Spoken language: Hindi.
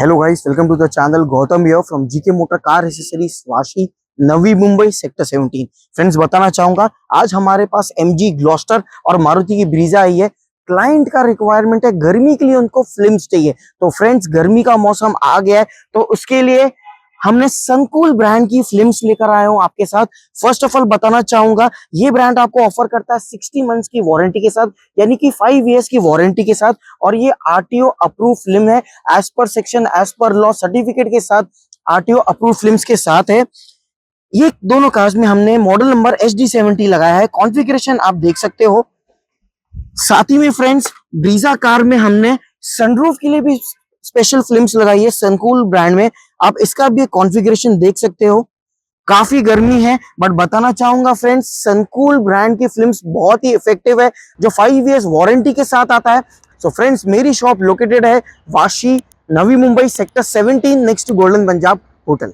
Hello guys, welcome to the channel. Gautam here from GK motor car accessories Vashi, Navi Mumbai, sector 17। Friends, बताना चाहूंगा आज हमारे पास एमजी ग्लॉस्टर और मारुति की ब्रीजा आई है। क्लाइंट का रिक्वायरमेंट है, गर्मी के लिए उनको फिल्म्स चाहिए। तो फ्रेंड्स, गर्मी का मौसम आ गया है, तो उसके लिए हमने संकूल ब्रांड की फिल्म्स लेकर आए हूं आपके साथ। फर्स्ट ऑफ ऑल बताना चाहूंगा, ये ब्रांड आपको ऑफर करता है 60 मंथ्स की वारंटी के साथ, यानी कि 5 इयर्स की वारंटी के साथ। और ये आरटीओ अप्रूव फिल्म है, as per section, as per law, certificate के साथ, आरटीओ अप्रूव फिल्म्स के साथ है। ये दोनों कार्स में हमने मॉडल नंबर HD70 लगाया है। कॉन्फ़िगरेशन आप देख सकते हो। साथ ही में फ्रेंड्स, ब्रीजा कार में हमने सनरूफ के लिए भी स्पेशल फिल्म्स लगाई है सनकूल ब्रांड में। आप इसका भी कॉन्फ़िगरेशन देख सकते हो। काफी गर्मी है, बट बताना चाहूंगा फ्रेंड्स, सनकूल ब्रांड की फिल्म्स बहुत ही इफेक्टिव है, जो 5 इयर्स वारंटी के साथ आता है। सो फ्रेंड्स, मेरी शॉप लोकेटेड है Vashi, Navi Mumbai, sector 17, next to golden Punjab hotel.